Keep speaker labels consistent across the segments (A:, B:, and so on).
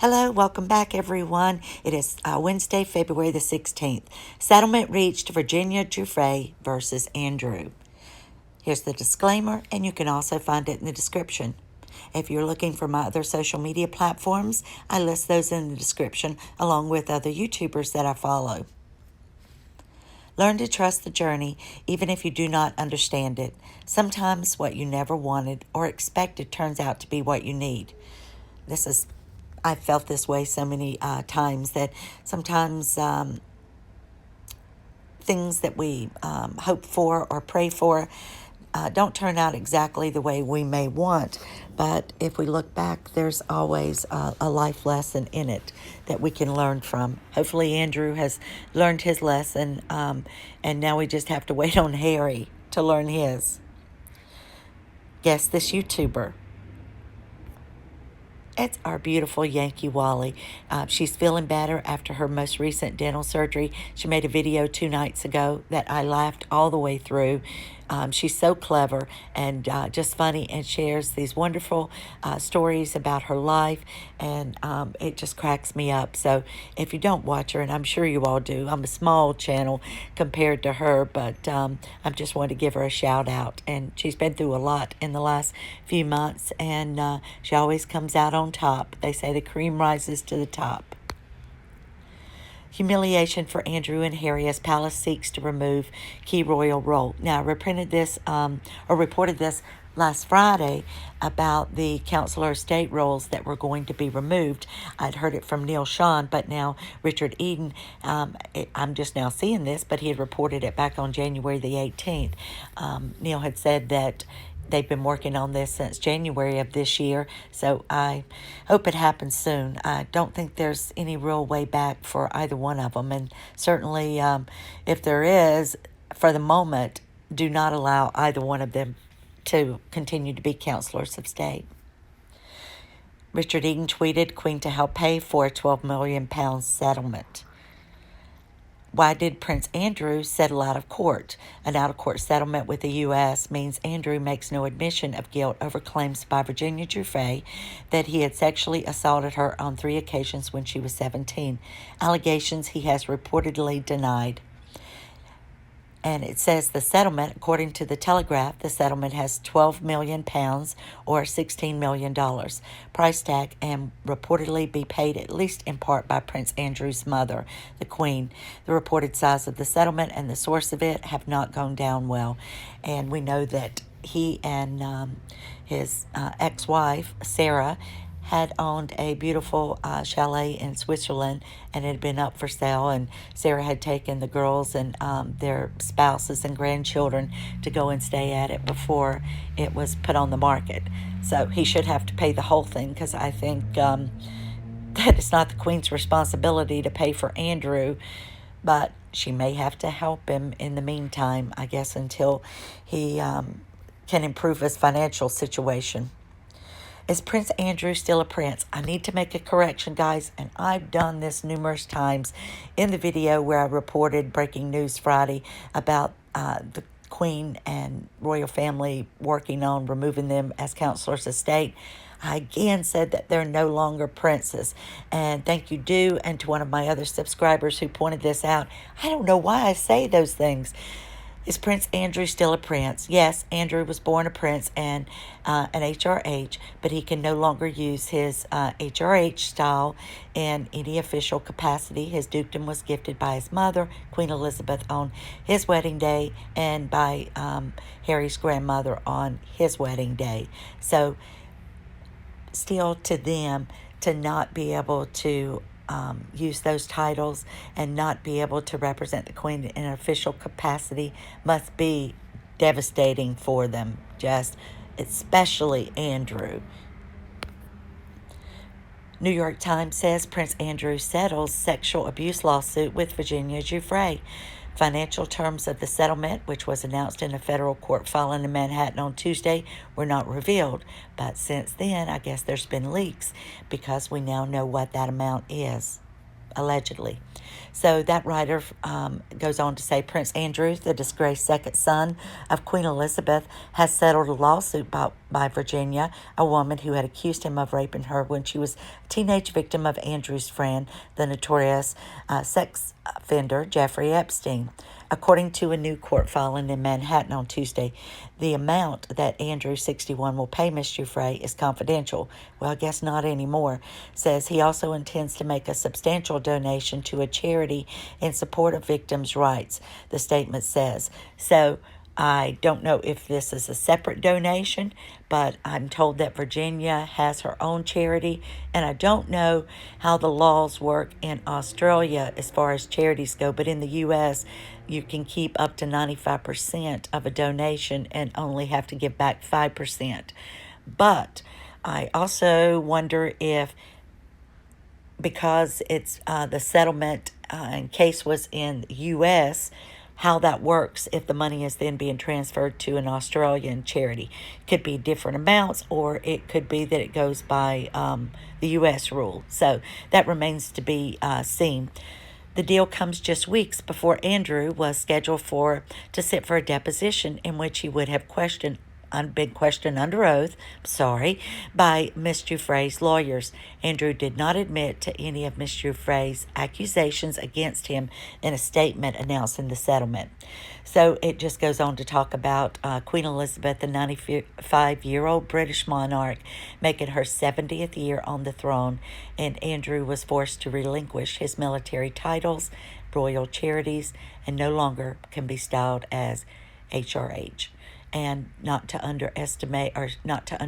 A: Hello, welcome back, everyone. It is Wednesday, February the 16th. Settlement reached Virginia Giuffre versus Andrew. Here's the disclaimer, and you can also find it in the description. If you're looking for my other social media platforms, I list those in the description along with other YouTubers that I follow. Learn to trust the journey even if you do not understand it. Sometimes what you never wanted or expected turns out to be what you need. I've felt this way so many times that sometimes things that we hope for or pray for don't turn out exactly the way we may want. But if we look back, there's always a life lesson in it that we can learn from. Hopefully Andrew has learned his lesson, and now we just have to wait on Harry to learn his. Guess this YouTuber. It's our beautiful Yankee Wally. She's feeling better after her most recent dental surgery. She made a video 2 nights ago that I laughed all the way through. She's so clever and just funny, and shares these wonderful stories about her life, and it just cracks me up. So if you don't watch her, and I'm sure you all do, I'm a small channel compared to her, but I just wanted to give her a shout out. And she's been through a lot in the last few months, and she always comes out on top. They say the cream rises to the top. Humiliation for Andrew and Harry as Palace seeks to remove key royal role. Now, I reported this last Friday about the Counselor of State roles that were going to be removed. I'd heard it from Neil Sean, but now Richard Eden, I'm just now seeing this, but he had reported it back on January the 18th. Neil had said that they've been working on this since January of this year, so I hope it happens soon. I don't think there's any real way back for either one of them, and certainly if there is, for the moment, do not allow either one of them to continue to be counselors of state. Richard Eden tweeted, Queen to help pay for a £12 million settlement. Why did Prince Andrew settle out of court? An out-of-court settlement with the U.S. means Andrew makes no admission of guilt over claims by Virginia Giuffre that he had sexually assaulted her on 3 occasions when she was 17, allegations he has reportedly denied. And it says the settlement, according to the Telegraph, the settlement has £12 million or $16 million price tag, and reportedly be paid at least in part by Prince Andrew's mother, the Queen. The reported size of the settlement and the source of it have not gone down well. And we know that he and his ex-wife, Sarah, had owned a beautiful chalet in Switzerland, and it had been up for sale, and Sarah had taken the girls and their spouses and grandchildren to go and stay at it before it was put on the market. So he should have to pay the whole thing, because I think that it's not the Queen's responsibility to pay for Andrew, but she may have to help him in the meantime, I guess, until he can improve his financial situation. Is Prince Andrew still a prince? I need to make a correction, guys, and I've done this numerous times in the video where I reported breaking news Friday about the Queen and royal family working on removing them as counselors of state. I again said that they're no longer princes. And thank you, Do, and to one of my other subscribers who pointed this out. I don't know why I say those things. Is Prince Andrew still a prince? Yes, Andrew was born a prince and an HRH, but he can no longer use his HRH style in any official capacity. His dukedom was gifted by his mother, Queen Elizabeth, on his wedding day, and by Harry's grandmother on his wedding day. So still, to them, to not be able to use those titles and not be able to represent the Queen in an official capacity must be devastating for them, just especially Andrew. New York Times says Prince Andrew settles sexual abuse lawsuit with Virginia Giuffre. Financial terms of the settlement, which was announced in a federal court filing in Manhattan on Tuesday, were not revealed. But since then, I guess there's been leaks, because we now know what that amount is, allegedly. So that writer goes on to say Prince Andrew, the disgraced second son of Queen Elizabeth, has settled a lawsuit by Virginia, a woman who had accused him of raping her when she was a teenage victim of Andrew's friend, the notorious sex offender Jeffrey Epstein. According to a new court filing in Manhattan on Tuesday, the amount that Andrew, 61, will pay Ms. Giuffre is confidential. Well, I guess not anymore. Says he also intends to make a substantial donation to a charity in support of victims' rights, the statement says. So, I don't know if this is a separate donation, but I'm told that Virginia has her own charity, and I don't know how the laws work in Australia as far as charities go, but in the U.S., you can keep up to 95% of a donation and only have to give back 5%. But I also wonder if, because it's the settlement and case was in the U.S., how that works if the money is then being transferred to an Australian charity. Could be different amounts, or it could be that it goes by the U.S. rule. So that remains to be seen. The deal comes just weeks before Andrew was scheduled to sit for a deposition in which he would have been questioned under oath, by Miss Giuffre's lawyers. Andrew did not admit to any of Miss Giuffre's accusations against him in a statement announcing the settlement. So it just goes on to talk about Queen Elizabeth, the 95-year-old British monarch, making her 70th year on the throne, and Andrew was forced to relinquish his military titles, royal charities, and no longer can be styled as HRH. And not to underestimate or not to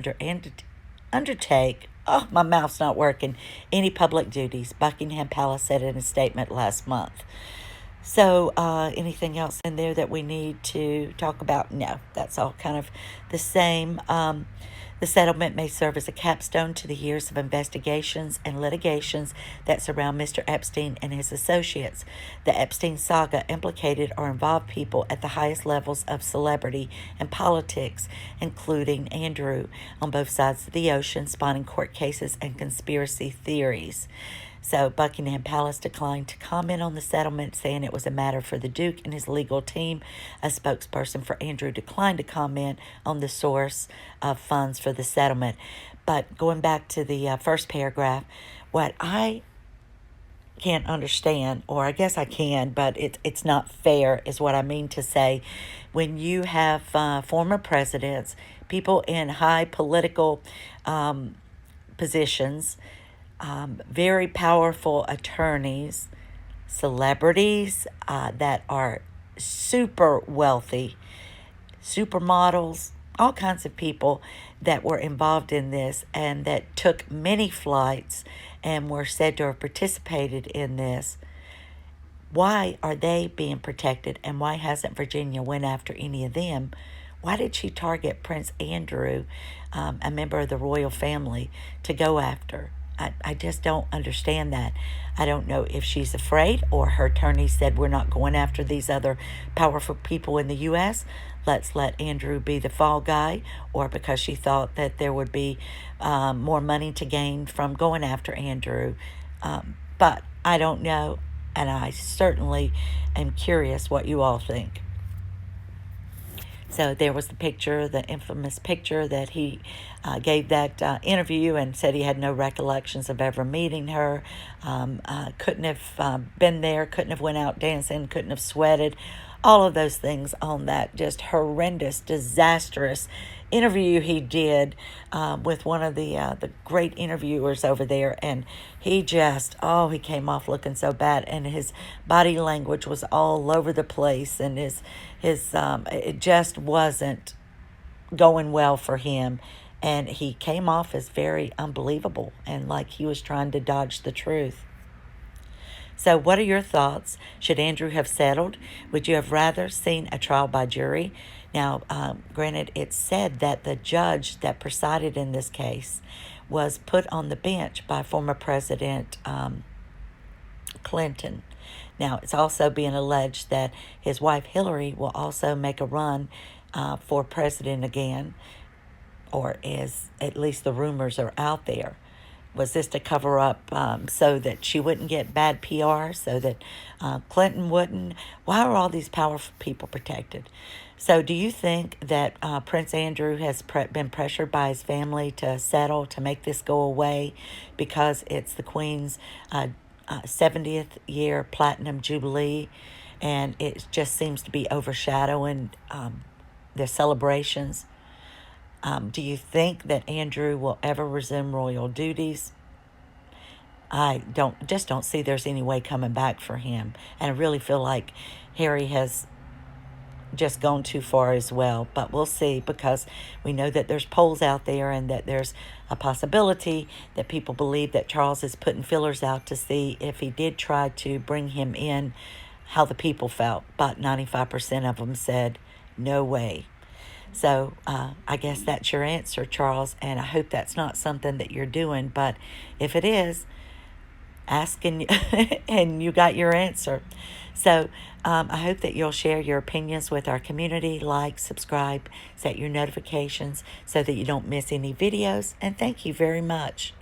A: undertake, my mouth's not working, any public duties, Buckingham Palace said in a statement last month. So anything else in there that we need to talk about? No, that's all kind of the same. The settlement may serve as a capstone to the years of investigations and litigations that surround Mr. Epstein and his associates. The Epstein saga implicated or involved people at the highest levels of celebrity and politics, including Andrew, on both sides of the ocean, spawning court cases and conspiracy theories. So Buckingham Palace declined to comment on the settlement, saying it was a matter for the Duke and his legal team. A spokesperson for Andrew declined to comment on the source of funds for the settlement. But going back to the first paragraph, what I can't understand, or I guess I can, but it's not fair is what I mean to say. When you have former presidents, people in high political positions, very powerful attorneys, celebrities that are super wealthy, supermodels, all kinds of people that were involved in this and that took many flights and were said to have participated in this. Why are they being protected, and why hasn't Virginia went after any of them? Why did she target Prince Andrew, a member of the royal family, to go after? I just don't understand that. I don't know if she's afraid, or her attorney said we're not going after these other powerful people in the U.S. Let's let Andrew be the fall guy, or because she thought that there would be more money to gain from going after Andrew. But I don't know, and I certainly am curious what you all think. So there was the picture, the infamous picture that he gave that interview and said he had no recollections of ever meeting her, couldn't have been there, couldn't have went out dancing, couldn't have sweated, all of those things on that just horrendous, disastrous interview he did with one of the great interviewers over there, and he just, he came off looking so bad, and his body language was all over the place, and his it just wasn't going well for him, and he came off as very unbelievable and like he was trying to dodge the truth. So what are your thoughts? Should Andrew have settled? Would you have rather seen a trial by jury? Now, granted, it's said that the judge that presided in this case was put on the bench by former President Clinton. Now, it's also being alleged that his wife Hillary will also make a run for president again, or is at least the rumors are out there. Was this to cover up so that she wouldn't get bad PR, so that Clinton wouldn't? Why are all these powerful people protected? So do you think that Prince Andrew has been pressured by his family to settle, to make this go away, because it's the Queen's 70th year platinum jubilee, and it just seems to be overshadowing their celebrations? Do you think that Andrew will ever resume royal duties? I don't see there's any way coming back for him. And I really feel like Harry has just gone too far as well. But we'll see, because we know that there's polls out there and that there's a possibility that people believe that Charles is putting fillers out to see if he did try to bring him in, how the people felt. But 95% of them said, no way. So I guess that's your answer, Charles, and I hope that's not something that you're doing. But if it is, ask and you got your answer. So I hope that you'll share your opinions with our community, like, subscribe, set your notifications so that you don't miss any videos, and thank you very much.